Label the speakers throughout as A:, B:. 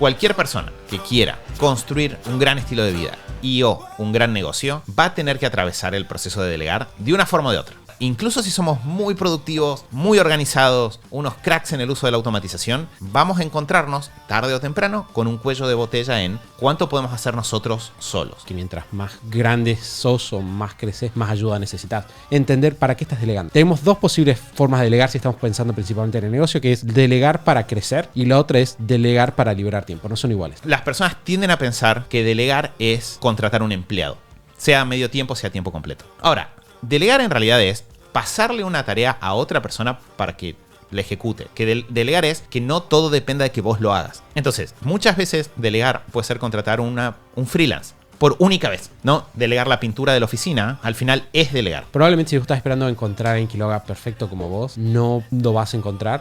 A: Cualquier persona que quiera construir un gran estilo de vida y o un gran negocio va a tener que atravesar el proceso de delegar de una forma o de otra. Incluso si somos muy productivos, muy organizados, unos cracks en el uso de la automatización, vamos a encontrarnos tarde o temprano con un cuello de botella en cuánto podemos hacer nosotros solos.
B: Que mientras más grandes sos o más creces, más ayuda necesitas. Entender para qué estás delegando. Tenemos dos posibles formas de delegar si estamos pensando principalmente en el negocio, que es delegar para crecer y la otra es delegar para liberar tiempo. No son iguales.
A: Las personas tienden a pensar que delegar es contratar un empleado, sea medio tiempo, sea tiempo completo. Ahora, delegar en realidad es pasarle una tarea a otra persona para que la ejecute. Que delegar es que no todo dependa de que vos lo hagas. Entonces, muchas veces delegar puede ser contratar un freelance por única vez, ¿no? Delegar la pintura de la oficina, al final es delegar.
B: Probablemente si vos estás esperando encontrar a alguien que lo haga perfecto como vos, no lo vas a encontrar.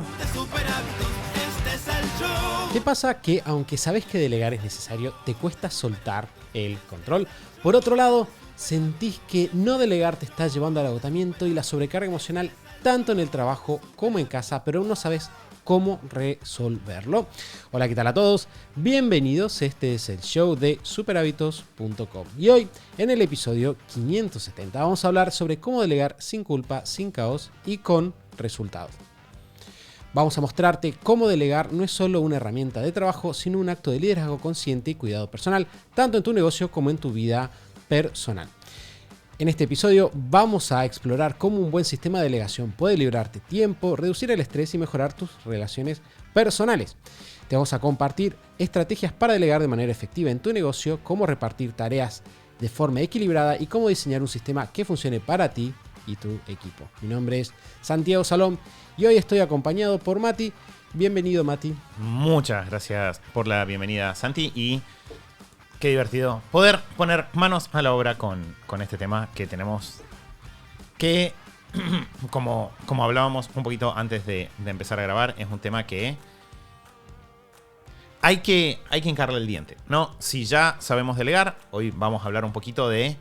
B: ¿Qué pasa? Que aunque sabes que delegar es necesario, te cuesta soltar el control. Por otro lado, sentís que no delegar te está llevando al agotamiento y la sobrecarga emocional tanto en el trabajo como en casa, pero aún no sabes cómo resolverlo. Hola, ¿qué tal a todos? Bienvenidos, este es el show de superhábitos.com y hoy, en el episodio 570, vamos a hablar sobre cómo delegar sin culpa, sin caos y con resultados. Vamos a mostrarte cómo delegar no es solo una herramienta de trabajo, sino un acto de liderazgo consciente y cuidado personal, tanto en tu negocio como en tu vida personal. En este episodio vamos a explorar cómo un buen sistema de delegación puede librarte tiempo, reducir el estrés y mejorar tus relaciones personales. Te vamos a compartir estrategias para delegar de manera efectiva en tu negocio, cómo repartir tareas de forma equilibrada y cómo diseñar un sistema que funcione para ti y tu equipo. Mi nombre es Santiago Salom y hoy estoy acompañado por Mati. Bienvenido, Mati.
A: Muchas gracias por la bienvenida, Santi, y qué divertido poder poner manos a la obra con este tema que tenemos que, como hablábamos un poquito antes de empezar a grabar, es un tema que hay que hincarle el diente, ¿no? Si ya sabemos delegar, hoy vamos a hablar un poquito de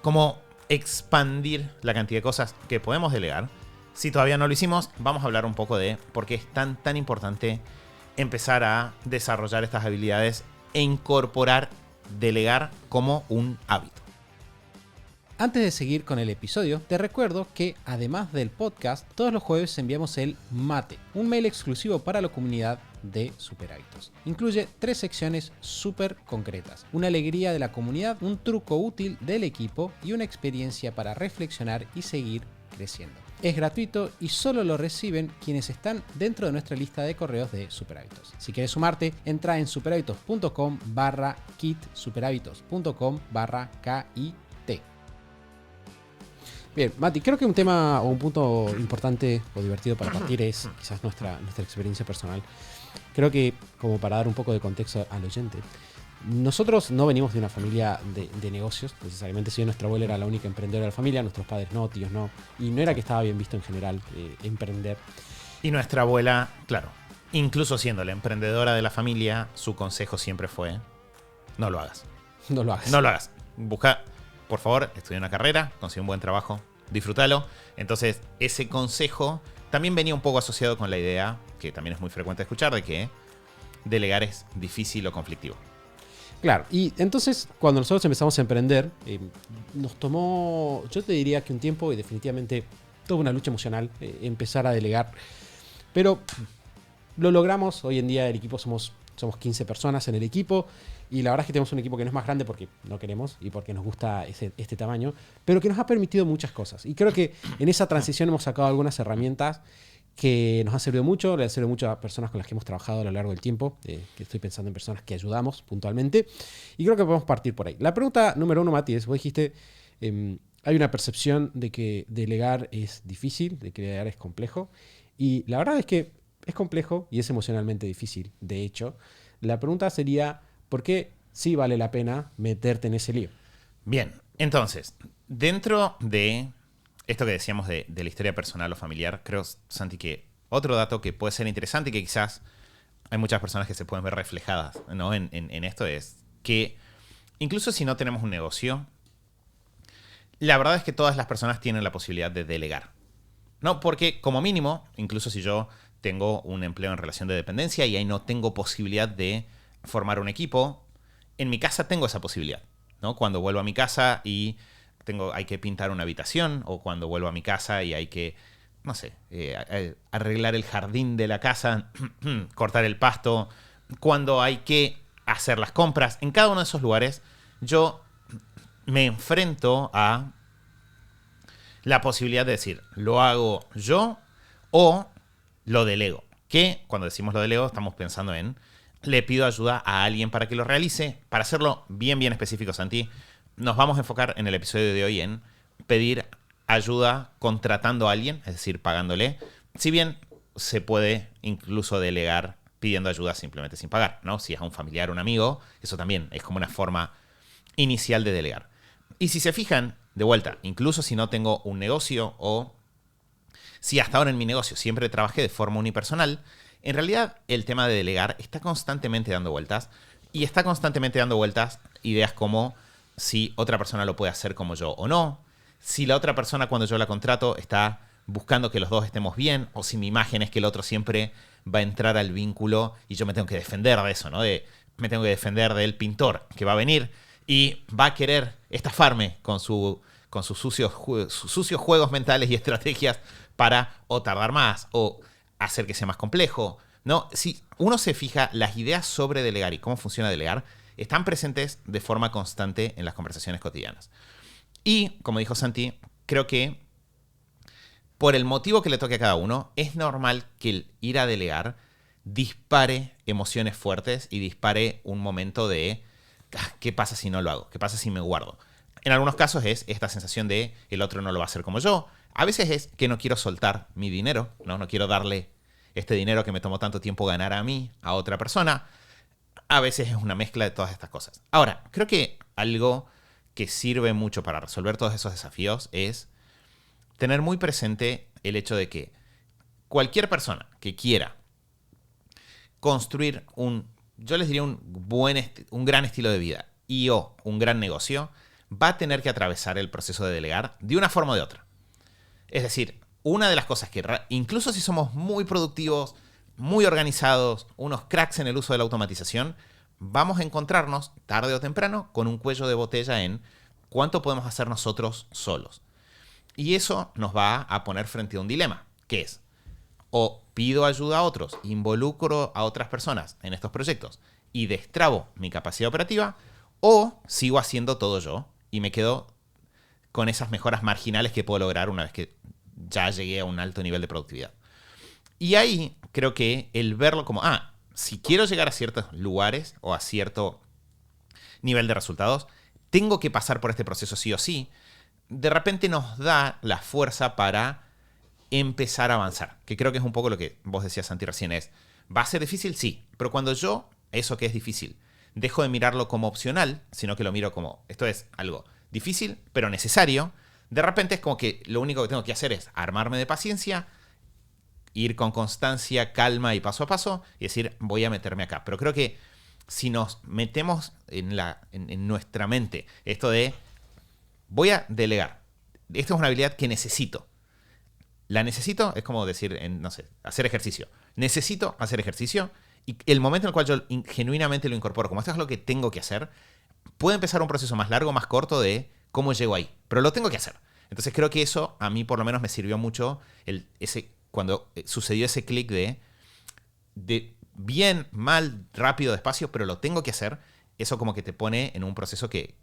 A: cómo expandir la cantidad de cosas que podemos delegar. Si todavía no lo hicimos, vamos a hablar un poco de por qué es tan importante empezar a desarrollar estas habilidades e incorporar delegar como un hábito.
B: Antes de seguir con el episodio, te recuerdo que además del podcast, todos los jueves enviamos el Mate, un mail exclusivo para la comunidad de Superhábitos. Incluye 3 secciones súper concretas: una alegría de la comunidad, un truco útil del equipo y una experiencia para reflexionar y seguir creciendo. Es gratuito y solo lo reciben quienes están dentro de nuestra lista de correos de Superhábitos. Si quieres sumarte, entra en superhábitos.com/kit, superhábitos.com/KIT. Bien, Mati, creo que un tema o un punto importante o divertido para partir es quizás nuestra experiencia personal. Creo que, como para dar un poco de contexto al oyente, nosotros no venimos de una familia de negocios, necesariamente. Si nuestra abuela era la única emprendedora de la familia, nuestros padres no, tíos no, y no era que estaba bien visto en general emprender.
A: Y nuestra abuela, claro, incluso siendo la emprendedora de la familia, su consejo siempre fue: no lo hagas.
B: No lo hagas.
A: No lo hagas. Busca, por favor, estudia una carrera, consigue un buen trabajo, disfrútalo. Entonces, ese consejo también venía un poco asociado con la idea, que también es muy frecuente escuchar, de que delegar es difícil o conflictivo.
B: Claro, y entonces cuando nosotros empezamos a emprender, nos tomó, yo te diría que un tiempo y definitivamente toda una lucha emocional, empezar a delegar. Pero lo logramos. Hoy en día el equipo somos 15 personas en el equipo y la verdad es que tenemos un equipo que no es más grande porque no queremos y porque nos gusta este tamaño, pero que nos ha permitido muchas cosas. Y creo que en esa transición hemos sacado algunas herramientas que nos han servido mucho, le han servido mucho a personas con las que hemos trabajado a lo largo del tiempo, que estoy pensando en personas que ayudamos puntualmente, y creo que podemos partir por ahí. La pregunta número 1, Mati, es: vos dijiste, hay una percepción de que delegar es difícil, de que delegar es complejo, y la verdad es que es complejo y es emocionalmente difícil. De hecho, la pregunta sería: ¿por qué sí vale la pena meterte en ese lío?
A: Bien, entonces, dentro de esto que decíamos de la historia personal o familiar, creo, Santi, que otro dato que puede ser interesante y que quizás hay muchas personas que se pueden ver reflejadas, ¿no? en esto es que incluso si no tenemos un negocio, la verdad es que todas las personas tienen la posibilidad de delegar, ¿no? Porque como mínimo, incluso si yo tengo un empleo en relación de dependencia y ahí no tengo posibilidad de formar un equipo. En mi casa tengo esa posibilidad, ¿no? Cuando vuelvo a mi casa y hay que pintar una habitación, o cuando vuelvo a mi casa y hay que, no sé, arreglar el jardín de la casa, cortar el pasto, cuando hay que hacer las compras. En cada uno de esos lugares yo me enfrento a la posibilidad de decir, lo hago yo o lo delego. Que cuando decimos lo delego estamos pensando en, le pido ayuda a alguien para que lo realice. Para hacerlo bien específico, Santi, nos vamos a enfocar en el episodio de hoy en pedir ayuda contratando a alguien, es decir, pagándole. Si bien se puede incluso delegar pidiendo ayuda simplemente sin pagar, ¿no? Si es a un familiar o un amigo, eso también es como una forma inicial de delegar. Y si se fijan, de vuelta, incluso si no tengo un negocio o si hasta ahora en mi negocio siempre trabajé de forma unipersonal, en realidad el tema de delegar está constantemente dando vueltas, y está constantemente dando vueltas ideas como si otra persona lo puede hacer como yo o no, si la otra persona cuando yo la contrato está buscando que los dos estemos bien, o si mi imagen es que el otro siempre va a entrar al vínculo y yo me tengo que defender de eso, ¿no? Me tengo que defender del pintor que va a venir y va a querer estafarme con sus sucios juegos mentales y estrategias para o tardar más o hacer que sea más complejo, ¿no? Si uno se fija, las ideas sobre delegar y cómo funciona delegar están presentes de forma constante en las conversaciones cotidianas. Y, como dijo Santi, creo que por el motivo que le toque a cada uno, es normal que el ir a delegar dispare emociones fuertes y dispare un momento de ¿qué pasa si no lo hago? ¿Qué pasa si me guardo? En algunos casos es esta sensación de el otro no lo va a hacer como yo. A veces es que no quiero soltar mi dinero, no quiero darle este dinero que me tomó tanto tiempo ganar a mí, a otra persona. A veces es una mezcla de todas estas cosas. Ahora, creo que algo que sirve mucho para resolver todos esos desafíos es tener muy presente el hecho de que cualquier persona que quiera construir yo les diría un gran estilo de vida o un gran negocio, va a tener que atravesar el proceso de delegar de una forma o de otra. Es decir, una de las cosas que, incluso si somos muy productivos, muy organizados, unos cracks en el uso de la automatización, vamos a encontrarnos tarde o temprano con un cuello de botella en cuánto podemos hacer nosotros solos. Y eso nos va a poner frente a un dilema, que es, o pido ayuda a otros, involucro a otras personas en estos proyectos y destrabo mi capacidad operativa, o sigo haciendo todo yo y me quedo con esas mejoras marginales que puedo lograr una vez que ya llegué a un alto nivel de productividad. Y ahí creo que el verlo como, si quiero llegar a ciertos lugares o a cierto nivel de resultados, tengo que pasar por este proceso sí o sí, de repente nos da la fuerza para empezar a avanzar. Que creo que es un poco lo que vos decías, Santi, recién es, ¿va a ser difícil? Sí. Pero cuando yo, eso que es difícil, dejo de mirarlo como opcional, sino que lo miro como, esto es algo difícil, pero necesario, de repente es como que lo único que tengo que hacer es armarme de paciencia, ir con constancia, calma y paso a paso, y decir, voy a meterme acá. Pero creo que si nos metemos en nuestra mente esto de, voy a delegar, esto es una habilidad que necesito. La necesito, es como decir, no sé, hacer ejercicio. Necesito hacer ejercicio, y el momento en el cual yo genuinamente lo incorporo, como esto es lo que tengo que hacer, puede empezar un proceso más largo, más corto de cómo llego ahí. Pero lo tengo que hacer. Entonces creo que eso a mí por lo menos me sirvió mucho cuando sucedió ese clic de bien, mal, rápido, despacio, pero lo tengo que hacer. Eso como que te pone en un proceso que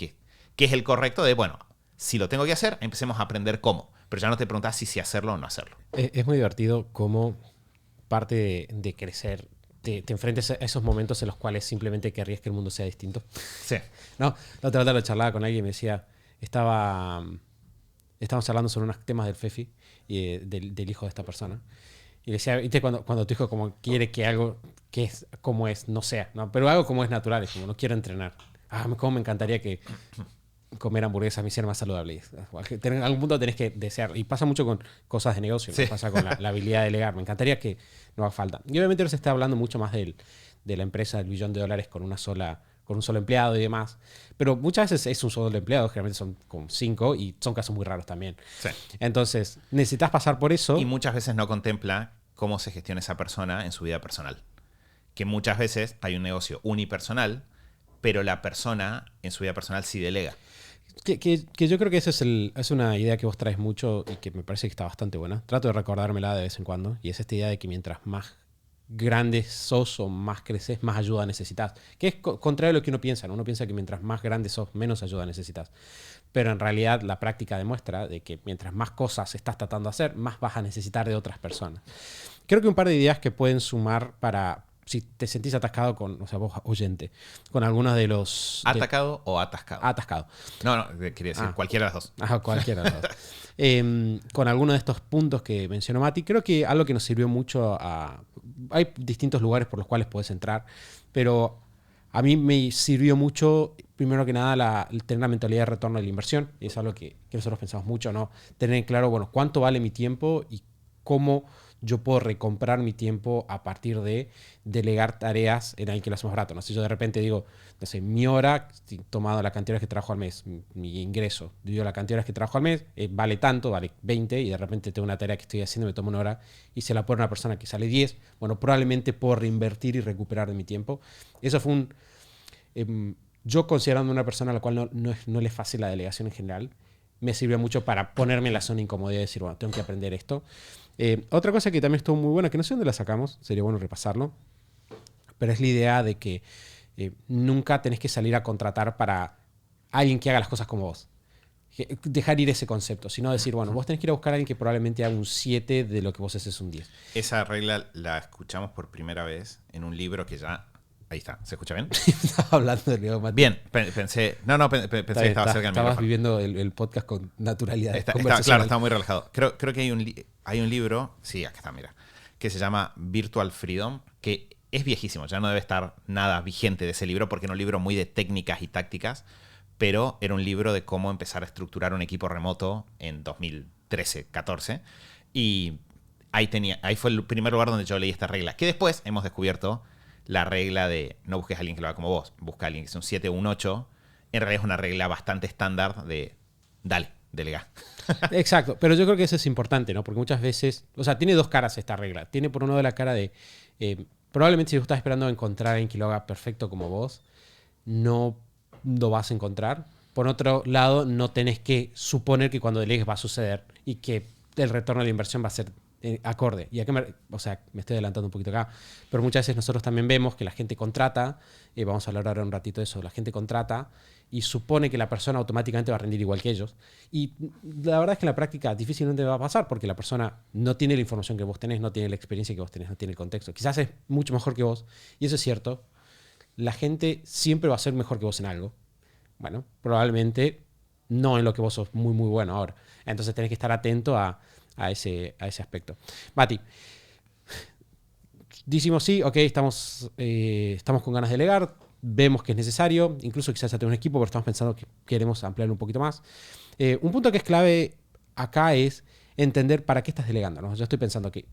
A: es el correcto de, bueno, si lo tengo que hacer, empecemos a aprender cómo. Pero ya no te preguntas si hacerlo o no hacerlo.
B: Es muy divertido cómo parte de crecer te enfrentes a esos momentos en los cuales simplemente querrías que el mundo sea distinto.
A: Sí.
B: No, la otra vez lo charlaba con alguien y me decía, estábamos hablando sobre unos temas del FEFI y del hijo de esta persona. Y le decía, ¿viste? Cuando tu hijo como quiere que algo que es como es, no sea, ¿no? Pero algo como es natural, es como no quiero entrenar. Cómo me encantaría que comer hamburguesas me hiciera más saludable. En algún punto tenés que desear. Y pasa mucho con cosas de negocio,
A: sí.
B: ¿no? Pasa con la habilidad de delegar. Me encantaría que no haga falta. Y obviamente ahora se está hablando mucho más de la empresa del $1 billón con un solo empleado y demás. Pero muchas veces es un solo empleado, generalmente son como 5 y son casos muy raros también.
A: Sí.
B: Entonces, necesitas pasar por eso.
A: Y muchas veces no contempla cómo se gestiona esa persona en su vida personal. que muchas veces hay un negocio unipersonal, pero la persona en su vida personal sí delega.
B: Que yo creo que esa es una idea que vos traes mucho y que me parece que está bastante buena. Trato de recordármela de vez en cuando. Y es esta idea de que mientras más grande sos o más creces, más ayuda necesitas. Que es contrario a lo que uno piensa, ¿no? Uno piensa que mientras más grande sos, menos ayuda necesitas. Pero en realidad la práctica demuestra de que mientras más cosas estás tratando de hacer, más vas a necesitar de otras personas. Creo que un par de ideas que pueden sumar para... Si te sentís atascado con, o sea, vos oyente, con algunos de los...
A: ¿Atacado o atascado?
B: Atascado.
A: No, quería decir cualquiera de las dos.
B: Cualquiera de los dos. Con algunos de estos puntos que mencionó Mati, creo que algo que nos sirvió mucho hay distintos lugares por los cuales puedes entrar, pero a mí me sirvió mucho, primero que nada, tener la mentalidad de retorno de la inversión. Y es algo que nosotros pensamos mucho, ¿no? Tener claro, bueno, cuánto vale mi tiempo y cómo yo puedo recomprar mi tiempo a partir de delegar tareas en alguien que lo hace más barato. ¿No? Si yo de repente digo, no sé, mi hora, tomado la cantidad de horas que trabajo al mes, mi ingreso, digo la cantidad de horas que trabajo al mes, vale tanto, vale 20, y de repente tengo una tarea que estoy haciendo, me tomo una hora y se la pone a una persona que sale 10, bueno, probablemente puedo reinvertir y recuperar de mi tiempo. Eso fue yo considerando una persona a la cual no le es fácil la delegación en general, me sirvió mucho para ponerme en la zona de incomodidad y decir, bueno, tengo que aprender esto. Otra cosa que también estuvo muy buena, que no sé dónde la sacamos, sería bueno repasarlo, pero es la idea de que nunca tenés que salir a contratar para alguien que haga las cosas como vos. Dejar ir ese concepto, sino decir, bueno, vos tenés que ir a buscar a alguien que probablemente haga un 7 de lo que vos haces un 10.
A: Esa regla la escuchamos por primera vez en un libro que ya... Ahí está, ¿se escucha bien?
B: Estaba hablando de Leo Mati.
A: Bien, pensé que estaba cerca del micrófono.
B: Estabas viviendo el podcast con naturalidad.
A: Claro, estaba muy relajado. Creo que hay un libro, sí, acá está, mira, que se llama Virtual Freedom, que es viejísimo, ya no debe estar nada vigente de ese libro porque era un libro muy de técnicas y tácticas, pero era un libro de cómo empezar a estructurar un equipo remoto en 2013, 14, y ahí fue el primer lugar donde yo leí esta regla, que después hemos descubierto la regla de no busques a alguien que lo haga como vos, busca a alguien que sea un 7 o un 8. En realidad es una regla bastante estándar de dale, delega.
B: Exacto, pero yo creo que eso es importante, ¿no? Porque muchas veces, o sea, tiene dos caras esta regla. Tiene por un lado la cara de, probablemente si vos estás esperando encontrar a alguien que lo haga perfecto como vos, no lo vas a encontrar. Por otro lado, no tenés que suponer que cuando delegues va a suceder y que el retorno de la inversión va a ser acorde. Y acá me estoy adelantando un poquito acá, pero muchas veces nosotros también vemos que la gente contrata, vamos a hablar ahora un ratito de eso, la gente contrata y supone que la persona automáticamente va a rendir igual que ellos. Y la verdad es que en la práctica difícilmente va a pasar porque la persona no tiene la información que vos tenés, no tiene la experiencia que vos tenés, no tiene el contexto. Quizás es mucho mejor que vos, y eso es cierto. La gente siempre va a ser mejor que vos en algo. Bueno, probablemente no en lo que vos sos muy, muy bueno ahora. Entonces tenés que estar atento a ese aspecto. Mati, decimos sí, ok, estamos con ganas de delegar, vemos que es necesario, incluso quizás ya tenemos un equipo, pero estamos pensando que queremos ampliar un poquito más. Un punto que es clave acá es entender para qué estás delegando, ¿no? Yo estoy pensando que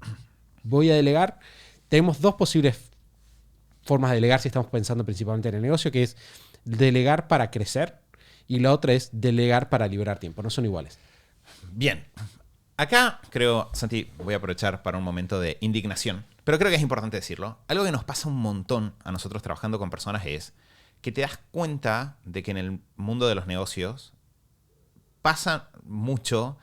B: voy a delegar, tenemos dos posibles formas de delegar si estamos pensando principalmente en el negocio, que es delegar para crecer y la otra es delegar para liberar tiempo, no son iguales.
A: Bien. Acá creo, Santi, voy a aprovechar para un momento de indignación, pero creo que es importante decirlo. Algo que nos pasa un montón a nosotros trabajando con personas es que te das cuenta de que en el mundo de los negocios pasa mucho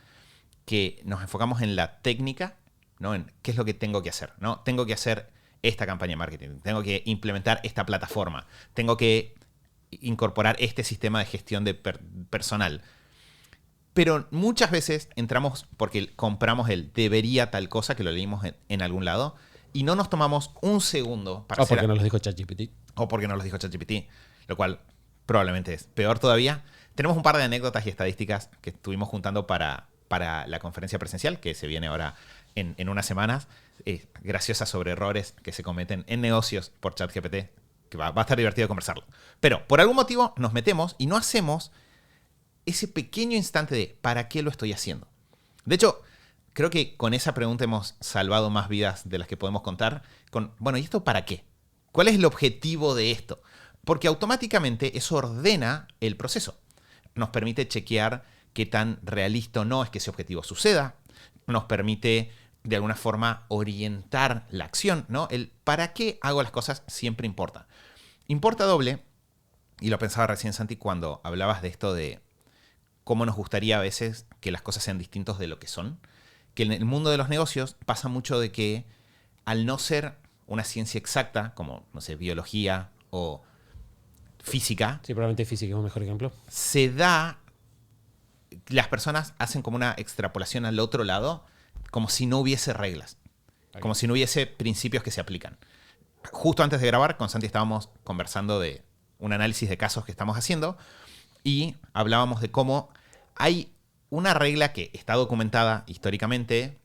A: que nos enfocamos en la técnica, ¿no? En qué es lo que tengo que hacer, ¿no? Tengo que hacer esta campaña de marketing, tengo que implementar esta plataforma, tengo que incorporar este sistema de gestión de personal. Pero muchas veces entramos porque compramos el debería tal cosa, que lo leímos en algún lado, y no nos tomamos un segundo para hacer...
B: O porque nos lo dijo ChatGPT.
A: O porque nos lo dijo ChatGPT, lo cual probablemente es peor todavía. Tenemos un par de anécdotas y estadísticas que estuvimos juntando para la conferencia presencial, que se viene ahora en unas semanas, graciosas sobre errores que se cometen en negocios por ChatGPT, que va a estar divertido conversarlo. Pero por algún motivo nos metemos y no hacemos ese pequeño instante de ¿para qué lo estoy haciendo? De hecho, creo que con esa pregunta hemos salvado más vidas de las que podemos contar. Bueno, ¿y esto para qué? ¿Cuál es el objetivo de esto? Porque automáticamente eso ordena el proceso. Nos permite chequear qué tan realista o no es que ese objetivo suceda. Nos permite de alguna forma orientar la acción, ¿no? El para qué hago las cosas siempre importa. Importa doble, y lo pensaba recién, Santi, cuando hablabas de esto de cómo nos gustaría a veces que las cosas sean distintas de lo que son. Que en el mundo de los negocios pasa mucho de que al no ser una ciencia exacta, como, no sé, biología o física.
B: Sí, probablemente física es un mejor ejemplo.
A: Las personas hacen como una extrapolación al otro lado, como si no hubiese reglas, como si no hubiese principios que se aplican. Justo antes de grabar, con Santi estábamos conversando de un análisis de casos que estamos haciendo y hablábamos de cómo hay una regla que está documentada históricamente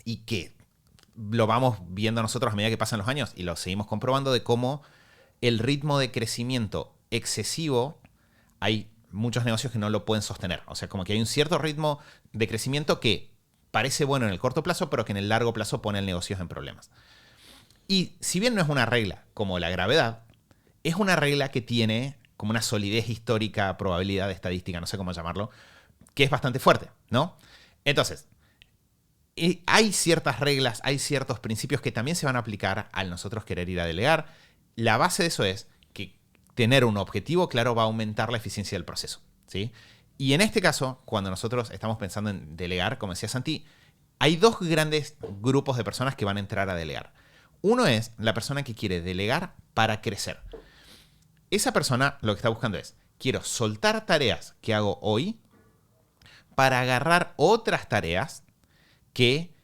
A: y que lo vamos viendo nosotros a medida que pasan los años y lo seguimos comprobando, de cómo el ritmo de crecimiento excesivo, hay muchos negocios que no lo pueden sostener. O sea, como que hay un cierto ritmo de crecimiento que parece bueno en el corto plazo, pero que en el largo plazo pone el negocio en problemas. Y si bien no es una regla como la gravedad, es una regla que tiene como una solidez histórica, probabilidad estadística, no sé cómo llamarlo, que es bastante fuerte, ¿no? Entonces, hay ciertas reglas, hay ciertos principios que también se van a aplicar al nosotros querer ir a delegar. La base de eso es que tener un objetivo claro va a aumentar la eficiencia del proceso, ¿sí? Y en este caso, cuando nosotros estamos pensando en delegar, como decía Santi, hay dos grandes grupos de personas que van a entrar a delegar. Uno es la persona que quiere delegar para crecer. Esa persona lo que está buscando es, quiero soltar tareas que hago hoy para agarrar otras tareas que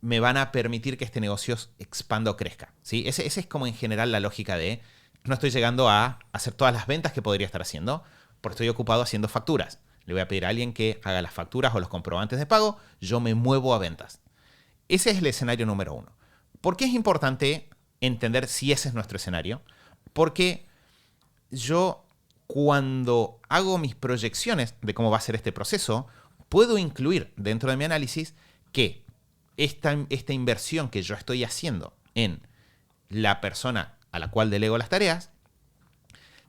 A: me van a permitir que este negocio expanda o crezca, ¿sí? Ese es como en general la lógica de no estoy llegando a hacer todas las ventas que podría estar haciendo porque estoy ocupado haciendo facturas. Le voy a pedir a alguien que haga las facturas o los comprobantes de pago, yo me muevo a ventas. Ese es el escenario número uno. ¿Por qué es importante entender si ese es nuestro escenario? Porque yo, cuando hago mis proyecciones de cómo va a ser este proceso, puedo incluir dentro de mi análisis que esta inversión que yo estoy haciendo en la persona a la cual delego las tareas,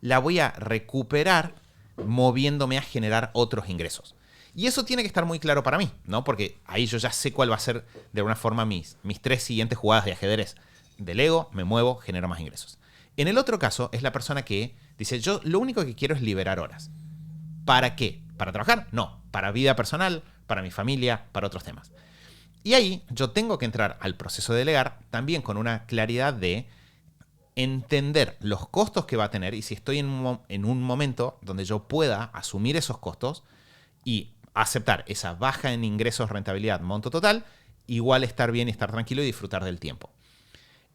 A: la voy a recuperar moviéndome a generar otros ingresos. Y eso tiene que estar muy claro para mí, ¿no? Porque ahí yo ya sé cuál va a ser de alguna forma mis 3 siguientes jugadas de ajedrez. Delego, me muevo, genero más ingresos. En el otro caso es la persona que dice, yo lo único que quiero es liberar horas. ¿Para qué? ¿Para trabajar? No. Para vida personal, para mi familia, para otros temas. Y ahí yo tengo que entrar al proceso de delegar también con una claridad de entender los costos que va a tener y si estoy en un momento donde yo pueda asumir esos costos y aceptar esa baja en ingresos, rentabilidad, monto total, igual estar bien y estar tranquilo y disfrutar del tiempo.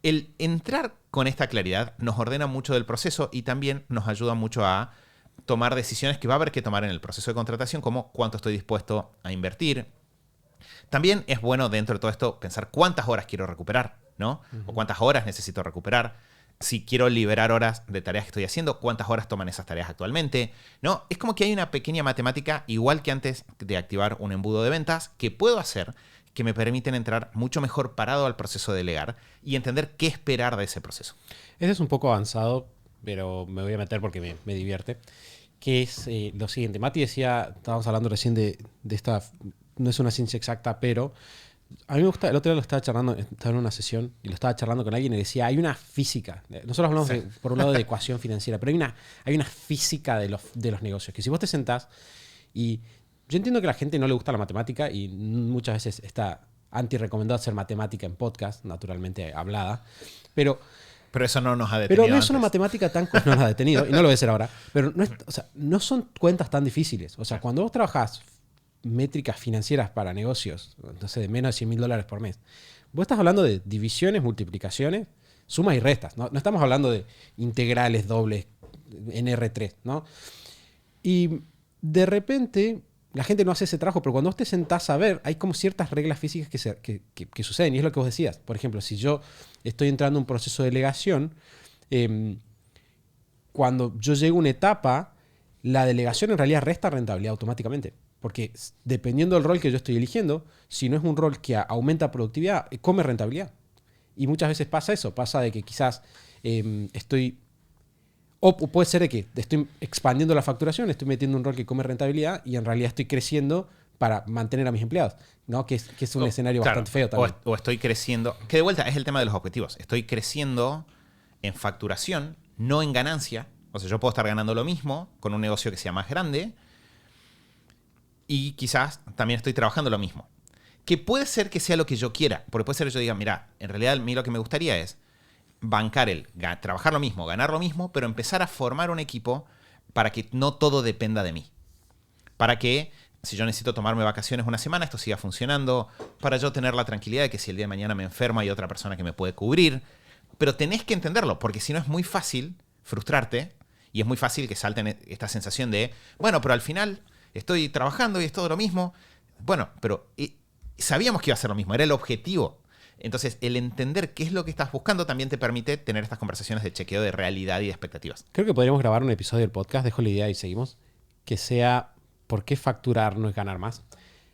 A: El entrar con esta claridad nos ordena mucho del proceso y también nos ayuda mucho a tomar decisiones que va a haber que tomar en el proceso de contratación, como cuánto estoy dispuesto a invertir. También es bueno dentro de todo esto pensar cuántas horas quiero recuperar, ¿no? O cuántas horas necesito recuperar. Si quiero liberar horas de tareas que estoy haciendo, cuántas horas toman esas tareas actualmente, ¿no? Es como que hay una pequeña matemática, igual que antes de activar un embudo de ventas, que puedo hacer que me permiten entrar mucho mejor parado al proceso de delegar y entender qué esperar de ese proceso.
B: Ese es un poco avanzado, pero me voy a meter porque me divierte. Que es lo siguiente. Mati decía, estábamos hablando recién de esta, no es una ciencia exacta, pero a mí me gusta, el otro día lo estaba charlando, estaba en una sesión y lo estaba charlando con alguien y decía, hay una física. Nosotros hablamos por un lado de ecuación financiera, pero hay una física de los negocios, que si vos te sentás y yo entiendo que a la gente no le gusta la matemática y muchas veces está anti-recomendado hacer matemática en podcast, naturalmente hablada, pero
A: eso no nos ha detenido.
B: Pero no es una matemática tan... No nos ha detenido, y no lo voy a hacer ahora. Pero no son cuentas tan difíciles. O sea, cuando vos trabajás métricas financieras para negocios, entonces de menos de $100,000 por mes, vos estás hablando de divisiones, multiplicaciones, sumas y restas. No estamos hablando de integrales dobles en R3, ¿no? Y de repente la gente no hace ese trabajo, pero cuando vos te sentás a ver, hay como ciertas reglas físicas que suceden, y es lo que vos decías. Por ejemplo, si yo estoy entrando en un proceso de delegación, cuando yo llego a una etapa, la delegación en realidad resta rentabilidad automáticamente. Porque dependiendo del rol que yo estoy eligiendo, si no es un rol que aumenta productividad, come rentabilidad. Y muchas veces pasa eso, pasa de que quizás estoy... O puede ser de que estoy expandiendo la facturación, estoy metiendo un rol que come rentabilidad y en realidad estoy creciendo, para mantener a mis empleados, ¿no? Que es un escenario
A: claro,
B: bastante feo también.
A: O estoy creciendo, que de vuelta es el tema de los objetivos. Estoy creciendo en facturación, no en ganancia. O sea, yo puedo estar ganando lo mismo con un negocio que sea más grande y quizás también estoy trabajando lo mismo. Que puede ser que sea lo que yo quiera, porque puede ser que yo diga, mira, en realidad a mí lo que me gustaría es bancar trabajar lo mismo, ganar lo mismo, pero empezar a formar un equipo para que no todo dependa de mí. Para que, si yo necesito tomarme vacaciones una semana, esto siga funcionando, para yo tener la tranquilidad de que si el día de mañana me enfermo hay otra persona que me puede cubrir. Pero tenés que entenderlo, porque si no es muy fácil frustrarte y es muy fácil que salten esta sensación de, bueno, pero al final estoy trabajando y es todo lo mismo. Bueno, pero sabíamos que iba a ser lo mismo, era el objetivo. Entonces, el entender qué es lo que estás buscando también te permite tener estas conversaciones de chequeo de realidad y de expectativas.
B: Creo que podríamos grabar un episodio del podcast, dejo la idea y seguimos, que sea ¿por qué facturar no es ganar más?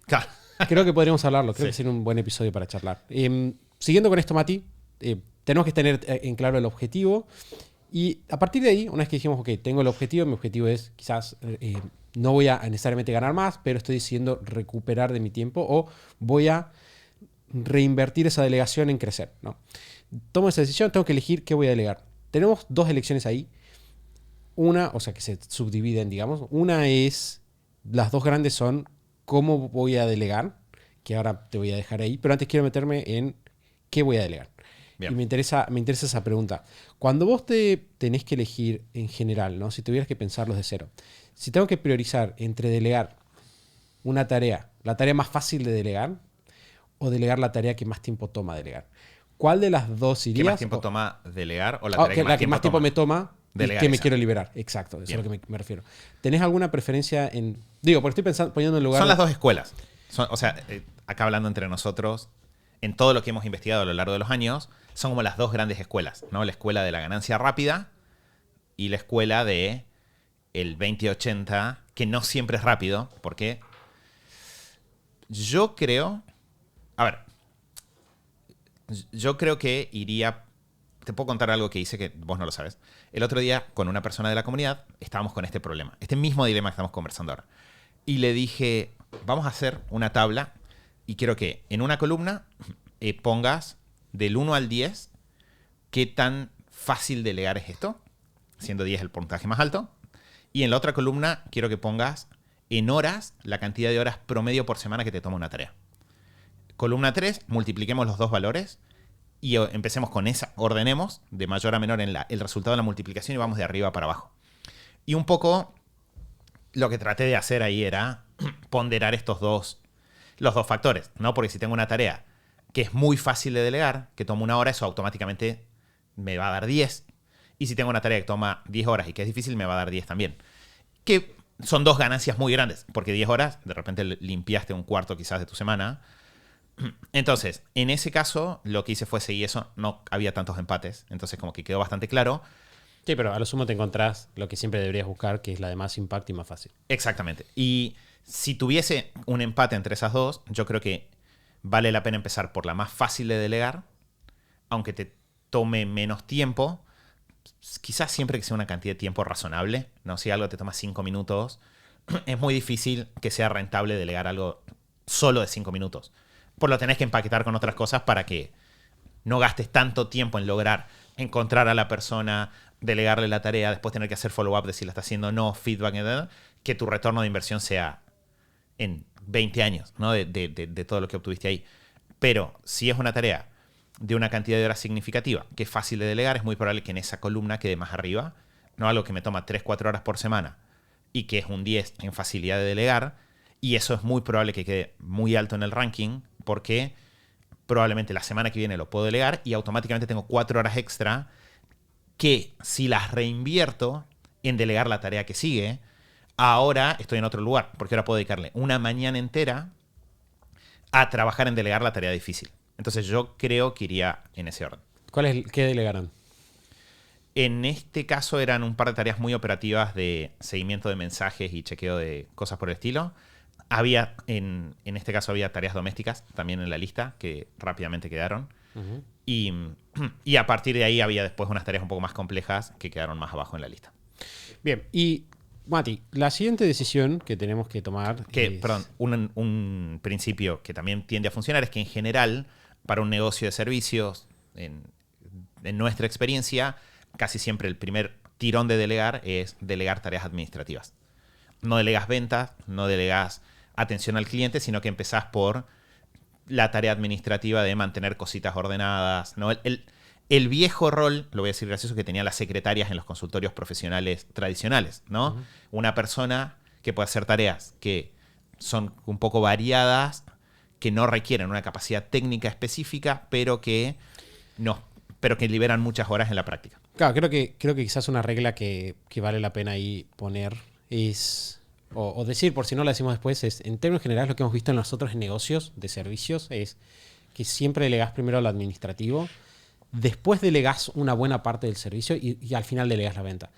A: Claro.
B: Creo que podríamos hablarlo, creo
A: Sí.
B: que sería un buen episodio para charlar. Siguiendo con esto, Mati, tenemos que tener en claro el objetivo y a partir de ahí, una vez que dijimos, ok, tengo el objetivo, mi objetivo es quizás no voy a necesariamente ganar más, pero estoy decidiendo recuperar de mi tiempo o voy a reinvertir esa delegación en crecer, ¿no? Tomo esa decisión, tengo que elegir qué voy a delegar. Tenemos dos elecciones ahí. Una, o sea, que se subdividen, digamos. Una es, las dos grandes son cómo voy a delegar, que ahora te voy a dejar ahí, pero antes quiero meterme en qué voy a delegar.
A: Bien.
B: Y me interesa esa pregunta. Cuando vos te tenés que elegir en general, ¿no? Si tuvieras que pensarlo de cero, si tengo que priorizar entre delegar una tarea, la tarea más fácil de delegar, o delegar la tarea que más tiempo toma delegar, ¿cuál de las dos
A: ¿Qué
B: irías?
A: más tiempo toma delegar o la
B: Ah,
A: tarea
B: la que más tiempo me toma y
A: delegar
B: que me
A: esa?
B: quiero liberar. Exacto, eso
A: Bien.
B: es a lo que me refiero. ¿Tenés alguna preferencia en...? Digo, porque estoy poniendo en lugar...
A: Son las dos escuelas. O sea, acá hablando entre nosotros, en todo lo que hemos investigado a lo largo de los años, son como las dos grandes escuelas, ¿no? La escuela de la ganancia rápida y la escuela de el 20-80, que no siempre es rápido, porque yo creo... A ver, yo creo que iría... Te puedo contar algo que hice que vos no lo sabes. El otro día, con una persona de la comunidad, estábamos con este problema. Este mismo dilema que estamos conversando ahora. Y le dije, vamos a hacer una tabla y quiero que en una columna pongas del 1 al 10 qué tan fácil delegar es esto, siendo 10 el puntaje más alto. Y en la otra columna quiero que pongas en horas la cantidad de horas promedio por semana que te toma una tarea. Columna 3, multipliquemos los dos valores y empecemos con esa, ordenemos de mayor a menor en el resultado de la multiplicación y vamos de arriba para abajo. Y un poco lo que traté de hacer ahí era ponderar los dos factores, ¿no? Porque si tengo una tarea que es muy fácil de delegar, que toma una hora, eso automáticamente me va a dar 10. Y si tengo una tarea que toma 10 horas y que es difícil, me va a dar 10 también. Que son dos ganancias muy grandes, porque 10 horas, de repente limpiaste un cuarto quizás de tu semana. Entonces, en ese caso, lo que hice fue seguir eso. No había tantos empates, entonces como que quedó bastante claro.
B: Sí, pero a lo sumo te encontrás lo que siempre deberías buscar, que es la de más impacto y más fácil.
A: Exactamente. Y si tuviese un empate entre esas dos, yo creo que vale la pena empezar por la más fácil de delegar, aunque te tome menos tiempo. Quizás siempre que sea una cantidad de tiempo razonable, ¿no? Si algo te toma 5 minutos, es muy difícil que sea rentable delegar algo solo de 5 minutos. Pues lo tenés que empaquetar con otras cosas para que no gastes tanto tiempo en lograr encontrar a la persona, delegarle la tarea, después tener que hacer follow-up de si la está haciendo o no, feedback, etc., que tu retorno de inversión sea en 20 años, ¿no? de todo lo que obtuviste ahí. Pero si es una tarea de una cantidad de horas significativa, que es fácil de delegar, es muy probable que en esa columna quede más arriba, ¿no? Algo que me toma 3-4 horas por semana y que es un 10 en facilidad de delegar, y eso es muy probable que quede muy alto en el ranking, porque probablemente la semana que viene lo puedo delegar y automáticamente tengo 4 horas extra que si las reinvierto en delegar la tarea que sigue, ahora estoy en otro lugar, porque ahora puedo dedicarle una mañana entera a trabajar en delegar la tarea difícil. Entonces yo creo que iría en ese orden.
B: ¿Qué delegarán?
A: En este caso eran un par de tareas muy operativas de seguimiento de mensajes y chequeo de cosas por el estilo. Había, en este caso había tareas domésticas también en la lista que rápidamente quedaron.
B: Uh-huh.
A: Y a partir de ahí había después unas tareas un poco más complejas que quedaron más abajo en la lista.
B: Bien, y Mati, la siguiente decisión que tenemos que tomar
A: Perdón, un principio que también tiende a funcionar es que en general, para un negocio de servicios, en nuestra experiencia, casi siempre el primer tirón de delegar es delegar tareas administrativas. No delegas ventas, no delegas atención al cliente, sino que empezás por la tarea administrativa de mantener cositas ordenadas, ¿no? El viejo rol, lo voy a decir gracioso, que tenían las secretarias en los consultorios profesionales tradicionales, ¿no? Uh-huh. Una persona que puede hacer tareas que son un poco variadas, que no requieren una capacidad técnica específica, pero que liberan muchas horas en la práctica.
B: Claro, creo que quizás una regla que vale la pena ahí poner es, o decir, por si no la decimos después, es, en términos generales, lo que hemos visto en nosotros en negocios de servicios es que siempre delegás primero lo administrativo, después delegás una buena parte del servicio y al final delegás la venta.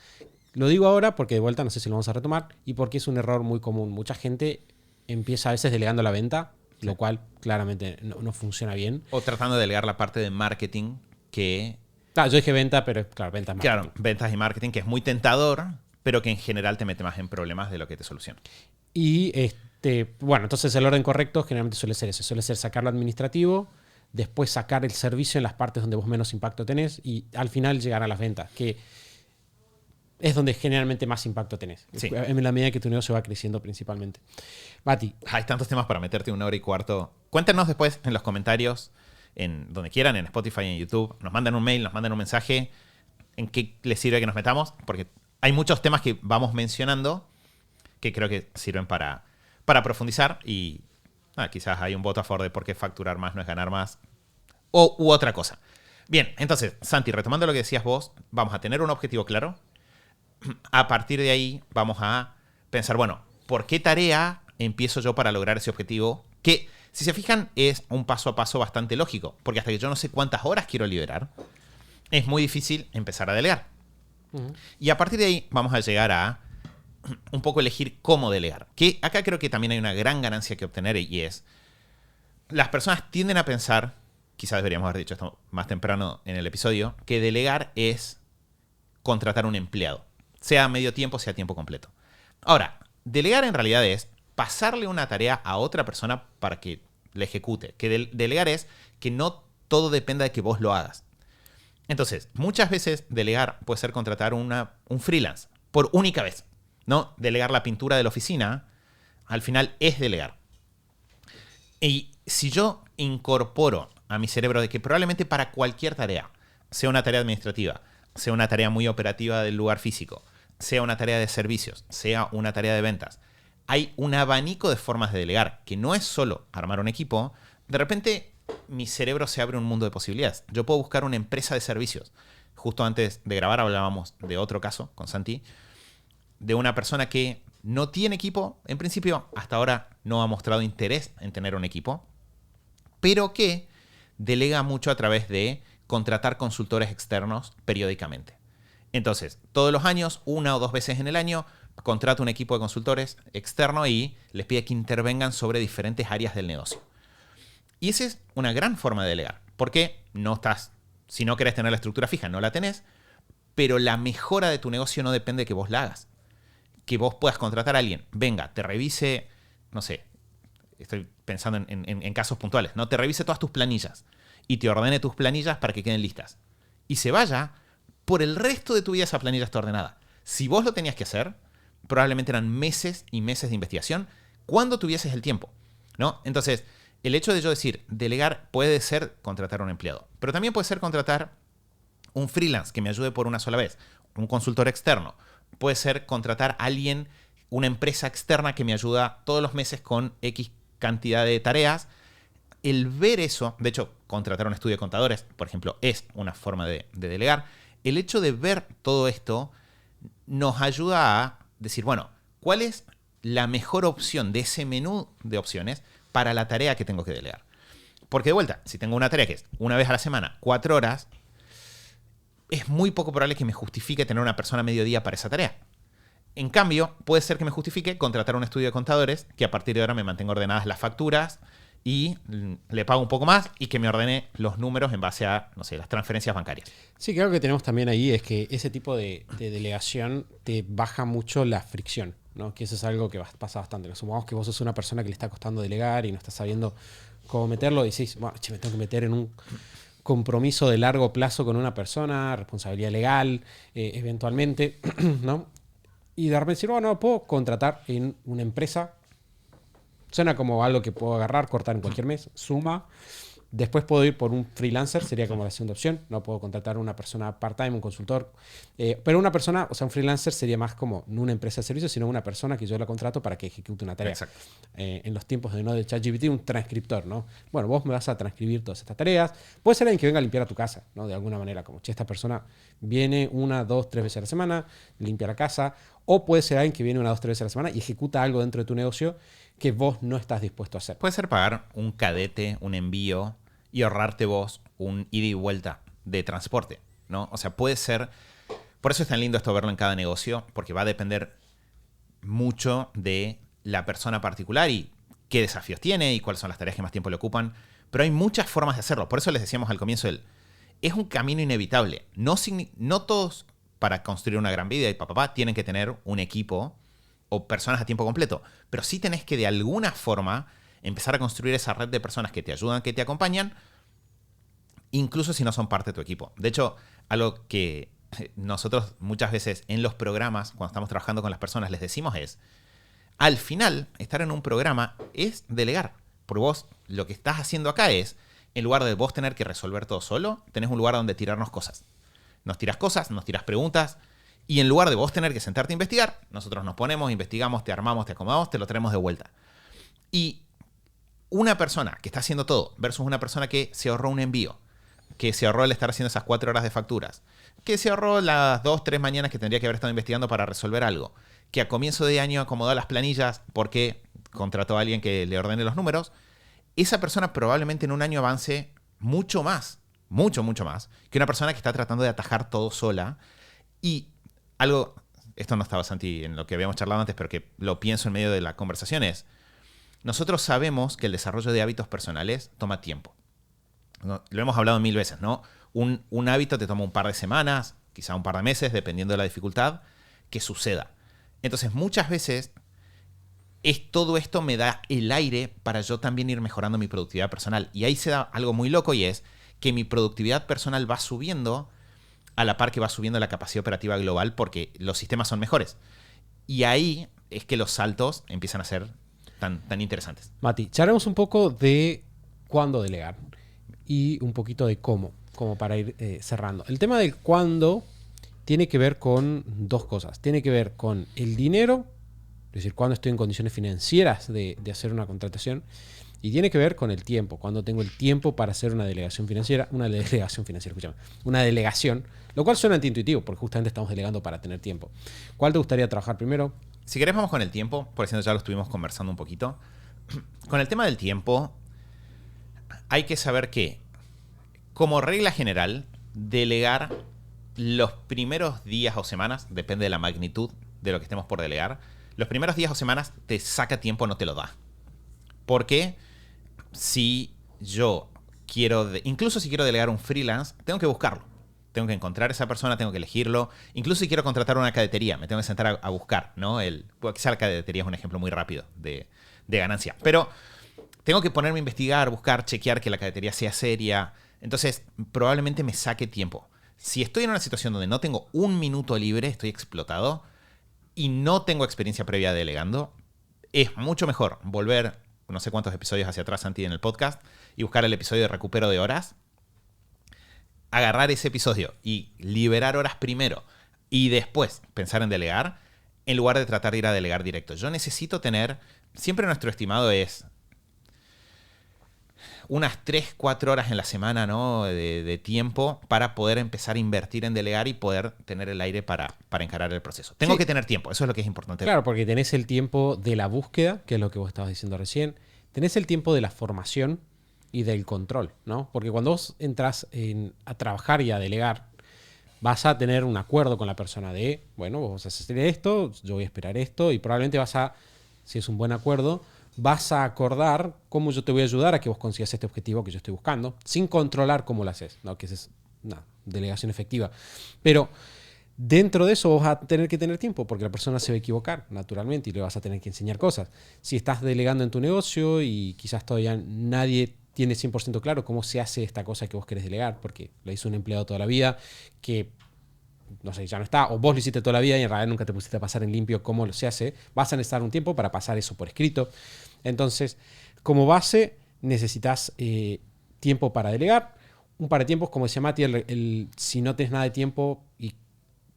B: Lo digo ahora porque de vuelta no sé si lo vamos a retomar y porque es un error muy común. Mucha gente empieza a veces delegando la venta, sí, lo cual claramente no funciona bien.
A: O tratando de delegar la parte de marketing que...
B: Claro, yo dije venta, pero claro, ventas y marketing.
A: Claro, ventas y marketing, que es muy tentador, pero que en general te mete más en problemas de lo que te soluciona.
B: Y bueno, entonces el orden correcto generalmente suele ser eso. Suele ser sacar lo administrativo, después sacar el servicio en las partes donde vos menos impacto tenés y al final llegar a las ventas, que es donde generalmente más impacto tenés. Sí. En la medida que tu negocio va creciendo principalmente. Mati.
A: Hay tantos temas para meterte 1 hora y cuarto. Cuéntenos después en los comentarios, en donde quieran, en Spotify, en YouTube. Nos mandan un mail, nos mandan un mensaje. ¿En qué les sirve que nos metamos? Porque hay muchos temas que vamos mencionando que creo que sirven para profundizar y quizás hay un voto a favor de por qué facturar más no es ganar más u otra cosa. Bien, entonces, Santi, retomando lo que decías vos, vamos a tener un objetivo claro. A partir de ahí vamos a pensar, bueno, ¿por qué tarea empiezo yo para lograr ese objetivo? Que, si se fijan, es un paso a paso bastante lógico, porque hasta que yo no sé cuántas horas quiero liberar, es muy difícil empezar a delegar. Uh-huh. Y a partir de ahí vamos a llegar a un poco elegir cómo delegar. Que acá creo que también hay una gran ganancia que obtener y es, las personas tienden a pensar, quizás deberíamos haber dicho esto más temprano en el episodio, que delegar es contratar un empleado, sea a medio tiempo, sea a tiempo completo. Ahora, delegar en realidad es pasarle una tarea a otra persona para que la ejecute. Que delegar es que no todo dependa de que vos lo hagas. Entonces, muchas veces delegar puede ser contratar un freelance por única vez. ¿No? Delegar la pintura de la oficina, al final es delegar. Y si yo incorporo a mi cerebro de que probablemente para cualquier tarea, sea una tarea administrativa, sea una tarea muy operativa del lugar físico, sea una tarea de servicios, sea una tarea de ventas, hay un abanico de formas de delegar, que no es solo armar un equipo. De repente mi cerebro se abre un mundo de posibilidades. Yo puedo buscar una empresa de servicios. Justo antes de grabar hablábamos de otro caso con Santi, de una persona que no tiene equipo, en principio hasta ahora no ha mostrado interés en tener un equipo, pero que delega mucho a través de contratar consultores externos periódicamente. Entonces, todos los años, 1 o 2 veces en el año, contrata un equipo de consultores externo y les pide que intervengan sobre diferentes áreas del negocio. Y esa es una gran forma de delegar, porque si no querés tener la estructura fija, no la tenés, pero la mejora de tu negocio no depende de que vos la hagas. Que vos puedas contratar a alguien, venga, te revise, no sé, estoy pensando en casos puntuales, ¿no? Te revise todas tus planillas y te ordene tus planillas para que queden listas. Y se vaya, por el resto de tu vida esa planilla está ordenada. Si vos lo tenías que hacer, probablemente eran meses y meses de investigación cuando tuvieses el tiempo, ¿no? Entonces, el hecho de yo decir, delegar puede ser contratar a un empleado, pero también puede ser contratar un freelance que me ayude por una sola vez, un consultor externo. Puede ser contratar a alguien, una empresa externa que me ayuda todos los meses con X cantidad de tareas. El ver eso, de hecho, contratar un estudio de contadores, por ejemplo, es una forma de delegar. El hecho de ver todo esto nos ayuda a decir, bueno, ¿cuál es la mejor opción de ese menú de opciones para la tarea que tengo que delegar? Porque de vuelta, si tengo una tarea que es una vez a la semana, 4 horas, es muy poco probable que me justifique tener una persona a mediodía para esa tarea. En cambio, puede ser que me justifique contratar un estudio de contadores que a partir de ahora me mantenga ordenadas las facturas y le pago un poco más y que me ordene los números en base a, no sé, las transferencias bancarias.
B: Sí, creo que tenemos también ahí es que ese tipo de delegación te baja mucho la fricción, ¿no? Que eso es algo que pasa bastante. Supongamos que vos sos una persona que le está costando delegar y no estás sabiendo cómo meterlo y decís, bueno, che, me tengo que meter en un compromiso de largo plazo con una persona, responsabilidad legal, eventualmente, ¿no? Y de repente decir, bueno, no, puedo contratar en una empresa. Suena como algo que puedo agarrar, cortar en cualquier mes, suma. Después puedo ir por un freelancer, sería como la segunda opción. No puedo contratar a una persona part-time, un consultor. Pero una persona, o sea, un freelancer sería más como no una empresa de servicios, sino una persona que yo la contrato para que ejecute una tarea.
A: Exacto.
B: En los tiempos de ChatGPT, un transcriptor, ¿no? Bueno, vos me vas a transcribir todas estas tareas. Puede ser alguien que venga a limpiar a tu casa, ¿no? De alguna manera, como, che, esta persona viene 1, 2, 3 veces a la semana, limpia la casa. O puede ser alguien que viene 1, 2, 3 veces a la semana y ejecuta algo dentro de tu negocio que vos no estás dispuesto a hacer.
A: Puede ser pagar un cadete, un envío y ahorrarte vos un ida y vuelta de transporte, ¿no? O sea, puede ser... Por eso es tan lindo esto verlo en cada negocio, porque va a depender mucho de la persona particular y qué desafíos tiene y cuáles son las tareas que más tiempo le ocupan. Pero hay muchas formas de hacerlo. Por eso les decíamos al comienzo, es un camino inevitable. No todos para construir una gran vida y tienen que tener un equipo o personas a tiempo completo. Pero sí tenés que de alguna forma empezar a construir esa red de personas que te ayudan, que te acompañan, incluso si no son parte de tu equipo. De hecho, algo que nosotros muchas veces en los programas, cuando estamos trabajando con las personas, les decimos es, al final, estar en un programa es delegar. Porque vos lo que estás haciendo acá es, en lugar de vos tener que resolver todo solo, tenés un lugar donde tirarnos cosas. Nos tiras cosas, nos tiras preguntas, y en lugar de vos tener que sentarte a investigar, nosotros nos ponemos, investigamos, te armamos, te acomodamos, te lo traemos de vuelta. Y una persona que está haciendo todo versus una persona que se ahorró un envío, que se ahorró el estar haciendo esas 4 horas de facturas, que se ahorró las 2, 3 mañanas que tendría que haber estado investigando para resolver algo, que a comienzo de año acomodó las planillas porque contrató a alguien que le ordene los números, esa persona probablemente en un año avance mucho más, mucho más, que una persona que está tratando de atajar todo sola. Y algo, esto no estaba, Santi, en lo que habíamos charlado antes, pero que lo pienso en medio de la conversación es, nosotros sabemos que el desarrollo de hábitos personales toma tiempo. Lo hemos hablado 1000 veces, ¿no? Un hábito te toma un par de semanas, quizá un par de meses, dependiendo de la dificultad, que suceda. Entonces, muchas veces, todo esto me da el aire para yo también ir mejorando mi productividad personal. Y ahí se da algo muy loco y es que mi productividad personal va subiendo a la par que va subiendo la capacidad operativa global porque los sistemas son mejores. Y ahí es que los saltos empiezan a ser tan interesantes.
B: Mati, charlemos un poco de cuándo delegar y un poquito de cómo, como para ir cerrando. El tema del cuándo tiene que ver con dos cosas. Tiene que ver con el dinero, es decir, cuándo estoy en condiciones financieras de hacer una contratación, y tiene que ver con el tiempo, cuándo tengo el tiempo para hacer una delegación financiera, escúchame, una delegación, lo cual suena antiintuitivo, porque justamente estamos delegando para tener tiempo. ¿Cuál te gustaría trabajar primero?
A: Si querés vamos con el tiempo, por eso ya lo estuvimos conversando un poquito. Con el tema del tiempo, hay que saber que, como regla general, delegar los primeros días o semanas, depende de la magnitud de lo que estemos por delegar, los primeros días o semanas te saca tiempo, no te lo da. Porque si yo quiero, incluso si quiero delegar un freelance, tengo que buscarlo. Tengo que encontrar a esa persona, tengo que elegirlo. Incluso si quiero contratar una cadetería, me tengo que sentar a buscar, ¿no? Quizá la cadetería es un ejemplo muy rápido de ganancia. Pero tengo que ponerme a investigar, buscar, chequear que la cadetería sea seria. Entonces, probablemente me saque tiempo. Si estoy en una situación donde no tengo un minuto libre, estoy explotado y no tengo experiencia previa delegando, es mucho mejor volver, no sé cuántos episodios hacia atrás, Santi, en el podcast, y buscar el episodio de recupero de horas, agarrar ese episodio y liberar horas primero y después pensar en delegar, en lugar de tratar de ir a delegar directo. Yo necesito tener, siempre nuestro estimado es unas 3-4 horas en la semana, ¿no? de tiempo para poder empezar a invertir en delegar y poder tener el aire para encarar el proceso. Tengo que tener tiempo, eso es lo que es importante.
B: Claro, porque tenés el tiempo de la búsqueda, que es lo que vos estabas diciendo recién. Tenés el tiempo de la formación y del control, ¿no? Porque cuando vos entras a trabajar y a delegar, vas a tener un acuerdo con la persona de, bueno, vos vas a hacer esto, yo voy a esperar esto, y probablemente vas a, si es un buen acuerdo, vas a acordar cómo yo te voy a ayudar a que vos consigas este objetivo que yo estoy buscando, sin controlar cómo lo haces, ¿no? Que esa es una delegación efectiva. Pero dentro de eso vas a tener que tener tiempo, porque la persona se va a equivocar, naturalmente, y le vas a tener que enseñar cosas. Si estás delegando en tu negocio y quizás todavía nadie tiene 100% claro cómo se hace esta cosa que vos querés delegar, porque lo hizo un empleado toda la vida, que no sé, ya no está, o vos lo hiciste toda la vida y en realidad nunca te pusiste a pasar en limpio cómo se hace, vas a necesitar un tiempo para pasar eso por escrito. Entonces, como base, necesitas tiempo para delegar. Un par de tiempos, como decía Mati, si no tienes nada de tiempo, y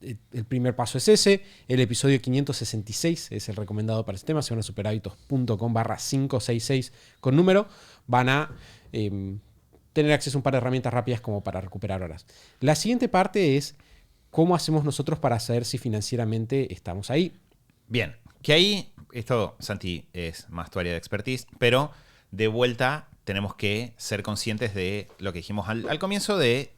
B: el primer paso es ese. El episodio 566 es el recomendado para este tema. Se van a superhábitos.com/566 con número. Van a tener acceso a un par de herramientas rápidas como para recuperar horas. La siguiente parte es cómo hacemos nosotros para saber si financieramente estamos ahí.
A: Bien, que ahí, esto, Santi, es más tu área de expertise, pero de vuelta tenemos que ser conscientes de lo que dijimos al comienzo de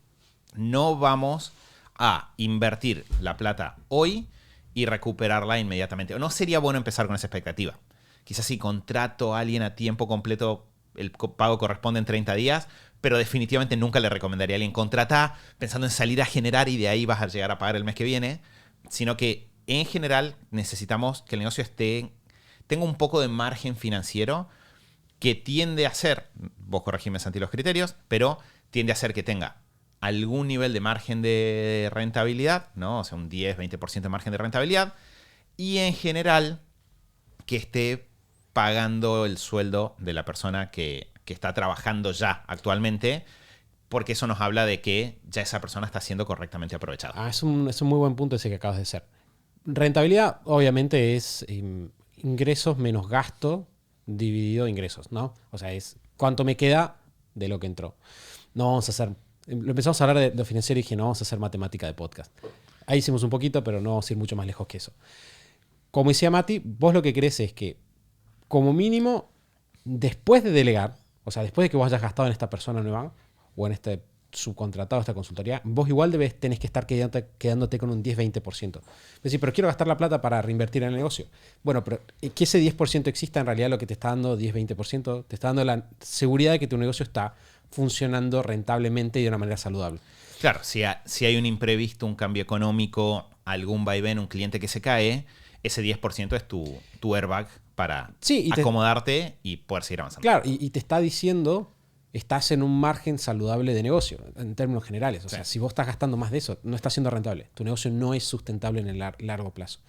A: no vamos a invertir la plata hoy y recuperarla inmediatamente. No sería bueno empezar con esa expectativa. Quizás si contrato a alguien a tiempo completo, el pago corresponde en 30 días, pero definitivamente nunca le recomendaría a alguien contratar pensando en salir a generar y de ahí vas a llegar a pagar el mes que viene, sino que en general necesitamos que el negocio tenga un poco de margen financiero que tiende a ser, vos corregime Santi los criterios, pero tiende a ser que tenga algún nivel de margen de rentabilidad, ¿no? O sea, un 10-20% de margen de rentabilidad, y en general que esté pagando el sueldo de la persona que está trabajando ya actualmente, porque eso nos habla de que ya esa persona está siendo correctamente aprovechada.
B: Es un muy buen punto ese que acabas de hacer. Rentabilidad, obviamente, es ingresos menos gasto dividido ingresos, ¿no? O sea, es cuánto me queda de lo que entró. No vamos a hacer... Lo empezamos a hablar de lo financiero y dije, no vamos a hacer matemática de podcast. Ahí hicimos un poquito, pero no vamos a ir mucho más lejos que eso. Como decía Mati, vos lo que querés es que, como mínimo, después de delegar, o sea, después de que vos hayas gastado en esta persona nueva o en este subcontratado, esta consultoría, vos igual tenés que estar quedándote con un 10-20%. Es decir, pero quiero gastar la plata para reinvertir en el negocio. Bueno, pero que ese 10% exista, en realidad lo que te está dando 10-20%, te está dando la seguridad de que tu negocio está funcionando rentablemente y de una manera saludable.
A: Claro, si hay un imprevisto, un cambio económico, algún vaivén, un cliente que se cae, ese 10% es tu airbag para acomodarte y poder seguir avanzando.
B: Claro, y te está diciendo, estás en un margen saludable de negocio, en términos generales. O sea, si vos estás gastando más de eso, no está siendo rentable. Tu negocio no es sustentable en el largo plazo.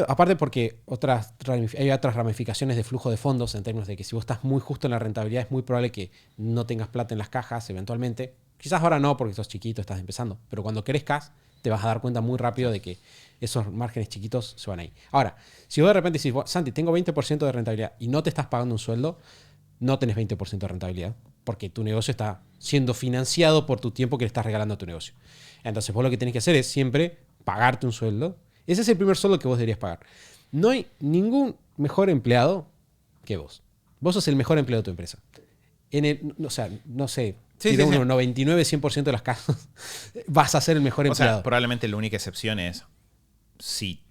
B: Aparte porque hay otras ramificaciones de flujo de fondos en términos de que si vos estás muy justo en la rentabilidad, es muy probable que no tengas plata en las cajas eventualmente. Quizás ahora no, porque sos chiquito, estás empezando. Pero cuando crezcas, te vas a dar cuenta muy rápido de que esos márgenes chiquitos se van ahí. Ahora, si vos de repente decís, Santi, tengo 20% de rentabilidad y no te estás pagando un sueldo, no tenés 20% de rentabilidad, porque tu negocio está siendo financiado por tu tiempo que le estás regalando a tu negocio. Entonces vos lo que tenés que hacer es siempre pagarte un sueldo. Ese es el primer sueldo que vos deberías pagar. No hay ningún mejor empleado que vos. Vos sos el mejor empleado de tu empresa. O sea, no sé,
A: Sí.
B: 99-100% de las casos vas a ser el mejor empleado.
A: O sea, probablemente la única excepción es si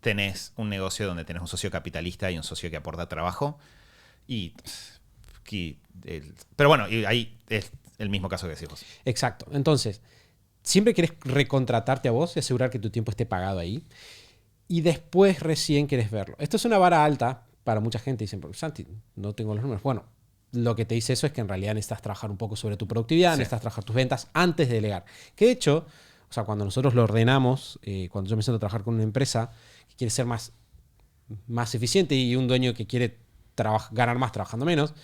A: tenés un negocio donde tenés un socio capitalista y un socio que aporta trabajo. Pero bueno, ahí es el mismo caso que decís vos.
B: Exacto. Entonces, siempre querés recontratarte a vos y asegurar que tu tiempo esté pagado ahí. Y después recién querés verlo. Esto es una vara alta para mucha gente. Dicen, Santi, no tengo los números. Bueno, lo que te dice eso es que en realidad necesitas trabajar un poco sobre tu productividad, necesitas trabajar tus ventas antes de delegar. Que de hecho, o sea, cuando nosotros lo ordenamos, cuando yo me siento a trabajar con una empresa que quiere ser más eficiente y un dueño que quiere ganar más trabajando menos,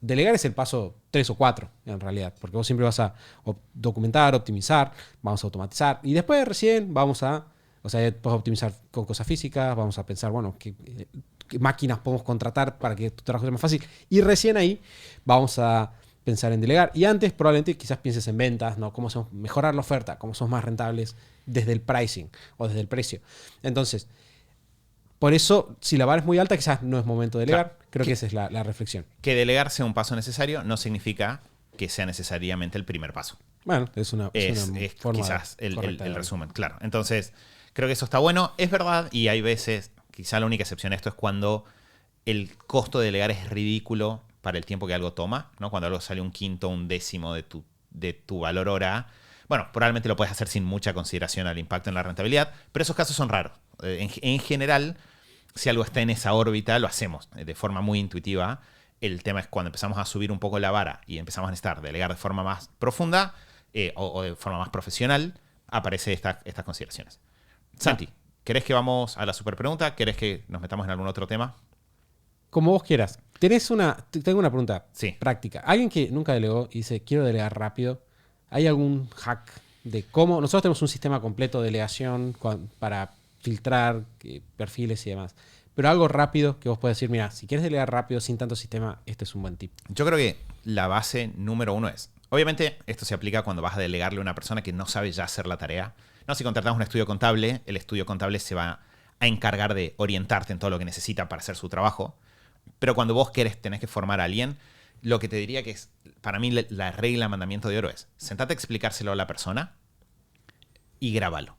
B: delegar es el paso 3 o 4 en realidad, porque vos siempre vas a documentar, optimizar, vamos a automatizar y después recién vamos a, o sea, puedes optimizar con cosas físicas, vamos a pensar, bueno, qué máquinas podemos contratar para que tu trabajo sea más fácil y recién ahí vamos a pensar en delegar. Y antes probablemente quizás pienses en ventas, ¿no? Cómo hacemos mejorar la oferta, cómo somos más rentables desde el pricing o desde el precio. Entonces, por eso, si la vara es muy alta, quizás no es momento de delegar. Claro. Creo que esa es la reflexión.
A: Que delegar sea un paso necesario no significa que sea necesariamente el primer paso.
B: Bueno, es una forma
A: quizás el resumen, claro. Entonces, creo que eso está bueno. Es verdad, y hay veces quizá la única excepción a esto es cuando el costo de delegar es ridículo para el tiempo que algo toma, ¿no? Cuando algo sale un quinto, un décimo de tu valor hora. Bueno, probablemente lo puedes hacer sin mucha consideración al impacto en la rentabilidad, pero esos casos son raros. En general, si algo está en esa órbita, lo hacemos de forma muy intuitiva. El tema es cuando empezamos a subir un poco la vara y empezamos a necesitar delegar de forma más profunda o de forma más profesional, aparecen estas consideraciones. Santi, ¿querés que vamos a la super pregunta? ¿Querés que nos metamos en algún otro tema?
B: Como vos quieras. Tengo una pregunta práctica. Alguien que nunca delegó y dice, quiero delegar rápido, ¿hay algún hack de cómo? Nosotros tenemos un sistema completo de delegación para filtrar perfiles y demás. Pero algo rápido que vos puedas decir, mira, si quieres delegar rápido sin tanto sistema, este es un buen tip.
A: Yo creo que la base número uno es, obviamente esto se aplica cuando vas a delegarle a una persona que no sabe ya hacer la tarea. No, si contratamos un estudio contable, el estudio contable se va a encargar de orientarte en todo lo que necesita para hacer su trabajo. Pero cuando vos tenés que formar a alguien, lo que te diría que es, para mí, la regla, mandamiento de oro es, sentate a explicárselo a la persona y grábalo.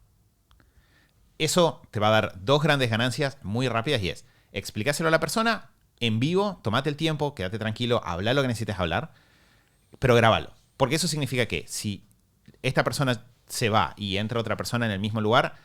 A: Eso te va a dar dos grandes ganancias muy rápidas y es, explícaselo a la persona en vivo, tomate el tiempo, quédate tranquilo, habla lo que necesites hablar, pero grábalo. Porque eso significa que si esta persona se va y entra otra persona en el mismo lugar,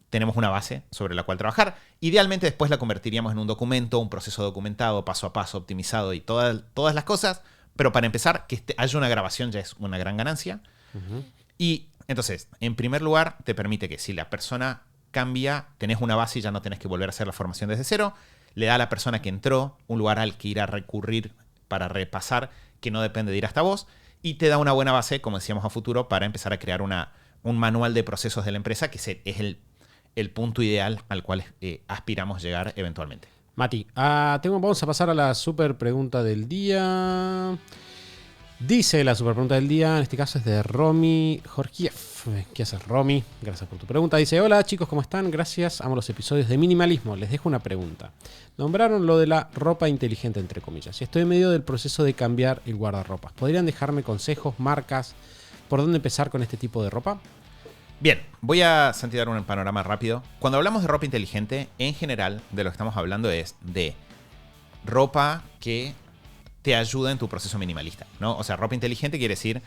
A: tenemos una base sobre la cual trabajar. Idealmente después la convertiríamos en un documento, un proceso documentado, paso a paso, optimizado y todas las cosas. Pero para empezar, que haya una grabación ya es una gran ganancia. Uh-huh. Y entonces, en primer lugar, te permite que si la persona cambia, tenés una base y ya no tenés que volver a hacer la formación desde cero. Le da a la persona que entró un lugar al que ir a recurrir para repasar, que no depende de ir hasta vos. Y te da una buena base, como decíamos a futuro, para empezar a crear un manual de procesos de la empresa, que es el punto ideal al cual aspiramos llegar eventualmente.
B: Mati, vamos a pasar a la super pregunta del día. Dice la super pregunta del día, en este caso es de Romy Georgiev. ¿Qué haces, Romy? Gracias por tu pregunta. Dice, hola chicos, ¿cómo están? Gracias, amo los episodios de minimalismo. Les dejo una pregunta. Nombraron lo de la ropa inteligente, entre comillas. Estoy en medio del proceso de cambiar el guardarropas. ¿Podrían dejarme consejos, marcas, por dónde empezar con este tipo de ropa?
A: Bien, voy a dar un panorama rápido. Cuando hablamos de ropa inteligente, en general, de lo que estamos hablando es de ropa que te ayuda en tu proceso minimalista, ¿no? O sea, ropa inteligente quiere decir,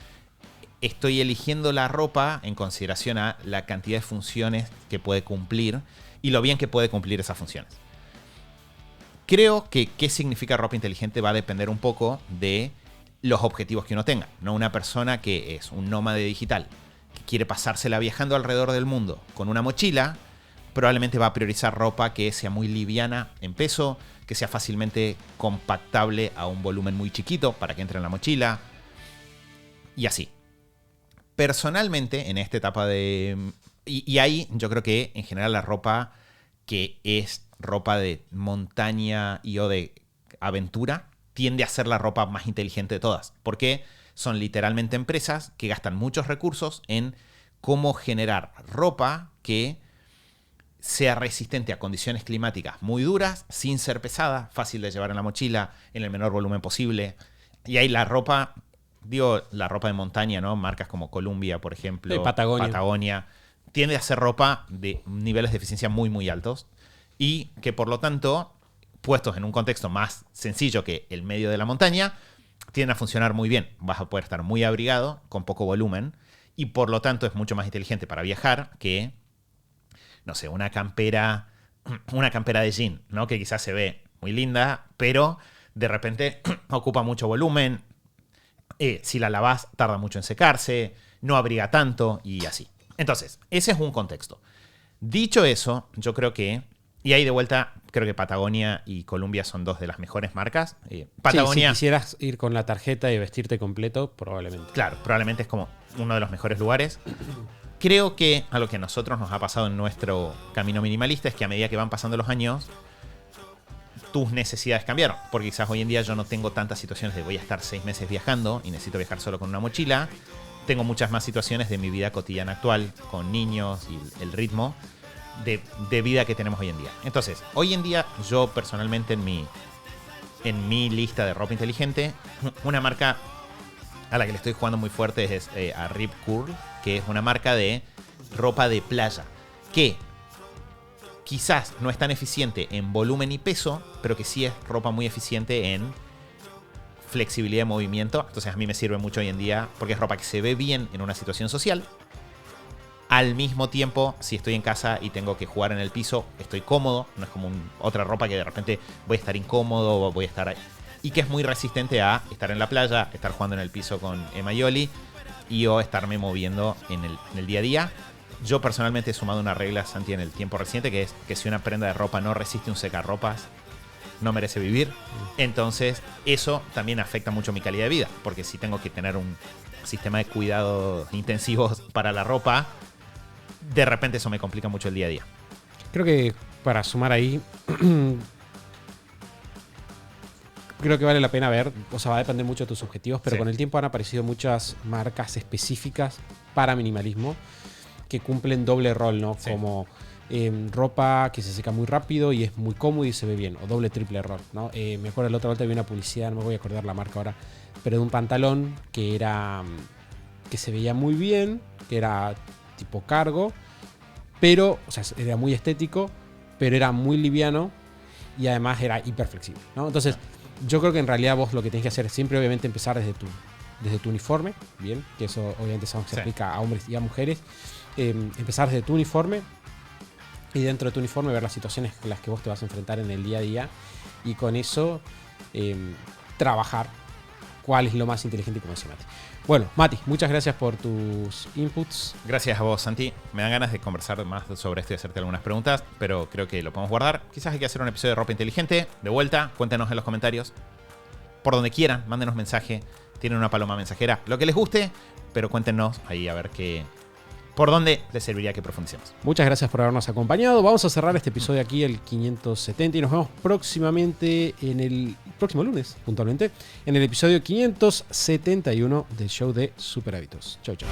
A: estoy eligiendo la ropa en consideración a la cantidad de funciones que puede cumplir y lo bien que puede cumplir esas funciones. Creo que qué significa ropa inteligente va a depender un poco de los objetivos que uno tenga, ¿no? Una persona que es un nómade digital, que quiere pasársela viajando alrededor del mundo con una mochila, probablemente va a priorizar ropa que sea muy liviana en peso, que sea fácilmente compactable a un volumen muy chiquito para que entre en la mochila y así. Personalmente, en esta etapa de... Y ahí yo creo que en general la ropa que es ropa de montaña o de aventura tiende a ser la ropa más inteligente de todas, porque son literalmente empresas que gastan muchos recursos en cómo generar ropa que sea resistente a condiciones climáticas muy duras, sin ser pesada, fácil de llevar en la mochila, en el menor volumen posible. Y ahí la ropa, la ropa de montaña, ¿no? Marcas como Columbia, por ejemplo, Patagonia, tiende a ser ropa de niveles de eficiencia muy, muy altos y que por lo tanto, puestos en un contexto más sencillo que el medio de la montaña, tienden a funcionar muy bien. Vas a poder estar muy abrigado, con poco volumen, y por lo tanto es mucho más inteligente para viajar que, no sé, una campera de jean, ¿no? Que quizás se ve muy linda, pero de repente ocupa mucho volumen. Si la lavás, tarda mucho en secarse, no abriga tanto y así. Entonces, ese es un contexto. Dicho eso, yo creo que, y ahí de vuelta, creo que Patagonia y Columbia son dos de las mejores marcas. Patagonia,
B: sí, si quisieras ir con la tarjeta y vestirte completo, probablemente.
A: Claro, probablemente es como uno de los mejores lugares. Creo que a lo que a nosotros nos ha pasado en nuestro camino minimalista es que a medida que van pasando los años, tus necesidades cambiaron. Porque quizás hoy en día yo no tengo tantas situaciones de voy a estar 6 meses viajando y necesito viajar solo con una mochila. Tengo muchas más situaciones de mi vida cotidiana actual, con niños y el ritmo de vida que tenemos hoy en día. Entonces, hoy en día yo personalmente en mi lista de ropa inteligente, una marca a la que le estoy jugando muy fuerte es a Rip Curl, que es una marca de ropa de playa. ¿Qué quizás no es tan eficiente en volumen y peso, pero que sí es ropa muy eficiente en flexibilidad de movimiento. Entonces a mí me sirve mucho hoy en día porque es ropa que se ve bien en una situación social. Al mismo tiempo, si estoy en casa y tengo que jugar en el piso, estoy cómodo. No es como otra ropa que de repente voy a estar incómodo o voy a estar... Y que es muy resistente a estar en la playa, estar jugando en el piso con Emma y Oli y o estarme moviendo en el día a día. Yo personalmente he sumado una regla, Santi, en el tiempo reciente, que es que si una prenda de ropa no resiste un secarropas, no merece vivir. Entonces, eso también afecta mucho mi calidad de vida, porque si tengo que tener un sistema de cuidados intensivos para la ropa, de repente eso me complica mucho el día a día.
B: Creo que para sumar ahí, creo que vale la pena ver, o sea, va a depender mucho de tus objetivos, pero
A: Sí.
B: con el tiempo han aparecido muchas marcas específicas para minimalismo que cumplen doble rol, ¿no?
A: Sí.
B: Como ropa que se seca muy rápido y es muy cómodo y se ve bien, o doble, triple rol, ¿no? Me acuerdo la otra vuelta vi una publicidad, no me voy a acordar la marca ahora, pero de un pantalón que era que se veía muy bien, que era tipo cargo, pero, o sea, era muy estético, pero era muy liviano y además era hiper flexible, ¿no? Entonces, yo creo que en realidad vos lo que tenés que hacer es siempre, obviamente, empezar desde tu uniforme, bien, que eso obviamente sabemos que se
A: Sí.
B: aplica a hombres y a mujeres. Empezar desde tu uniforme y dentro de tu uniforme ver las situaciones con las que vos te vas a enfrentar en el día a día y con eso trabajar cuál es lo más inteligente, como decía Mati. Bueno, Mati, muchas gracias por tus inputs.
A: Gracias a vos, Santi. Me dan ganas de conversar más sobre esto y hacerte algunas preguntas, pero creo que lo podemos guardar. Quizás hay que hacer un episodio de ropa inteligente. De vuelta, cuéntenos en los comentarios. Por donde quieran, mándenos mensaje. Tienen una paloma mensajera. Lo que les guste, pero cuéntenos ahí a ver por dónde les serviría que profundicemos.
B: Muchas gracias por habernos acompañado. Vamos a cerrar este episodio aquí, el 570, y nos vemos próximamente en el próximo lunes, puntualmente, en el episodio 571 del show de Super Hábitos. Chau, chau.